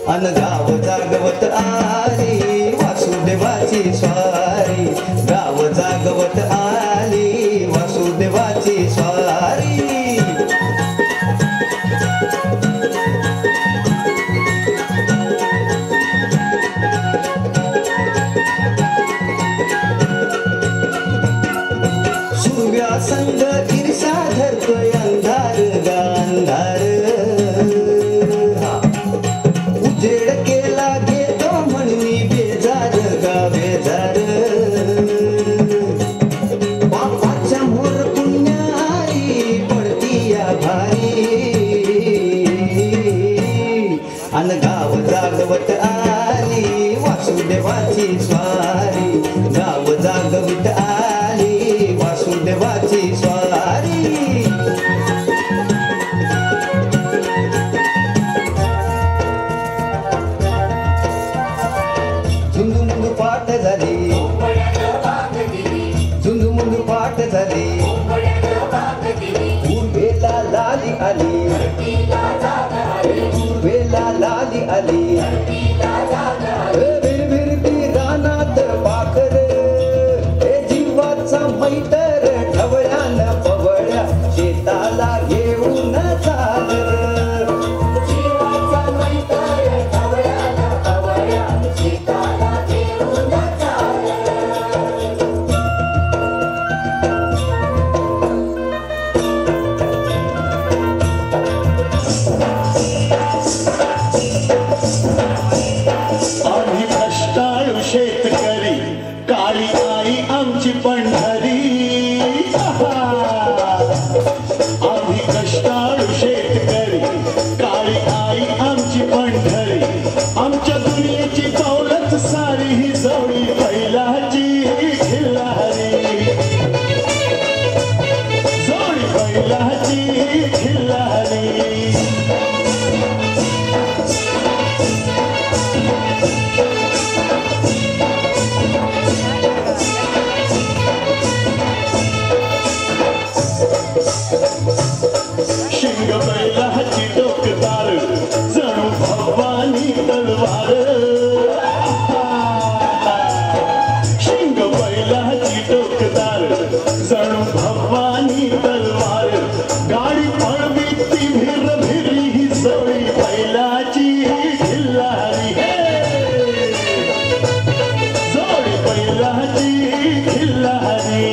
अन गाव जागवत आली वासुदेवाची स्वारी, गाव जागवत आली वासुदेवाची स्वारी। सूर्या संग ईर्ष्या धरतोय अंधार गांधार, उजेड केला घेतो म्हणून बेजार गा बेजार। बापाच्या मोर पुण्यारी पडती या भारी, अन गाव जागवत आली वासुदेवाची स्वारी, गाव जागवत आली वासुदेवाची स्वारी। झुंदू पाठ झाली, झुंदू मुंदू पाठ झाली, उर्वेला लाली आली, उर्वेला लाली आली। विरविरती रानात पाखर, हे जीवाचा मैतर ढवळ्यान पवळ्या शेताला घेऊन चाल। शेतकरी काळी आई आमची पंढरी, आम्ही कष्टाळू शेतकरी काळी आई आमची पंढरी। आमच्या दुनियेची दौलत सारी ही जोडी बैलाची खिल्लारी, जोडी बैलाची खिल्लारी। शिंग बैलाची डोकदार जणू भवानी तलवार, शिंग बैलाची डोकदार जणू भवानी तलवार। गाडी पळवी ती भिर भिरी ही जोडी बैलाची खिल्लारी, जोडी बैलाची खिल्लारी।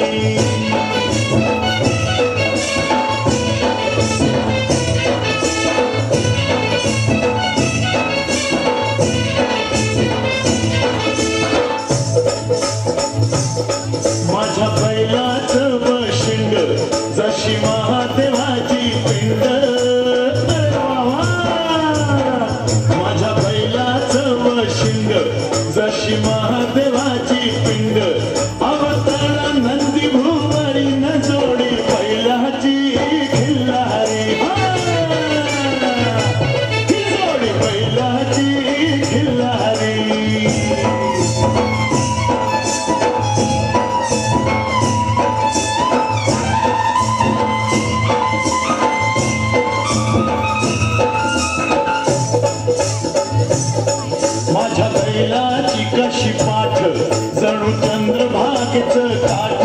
माझ्या बैलाचं बशिंग जशी महादेवाची पिंड, माझ्या बैलाचं बशिंग जशी महादेवाची पिंड। अवतरणा नंदी भुवरी न जोडी बैलाची खिल्लारी, ही जोडी बैलाची खिल्लारी। माझ्या बैलाची कशी पाठ जणू चंद्रभागेचं काठ,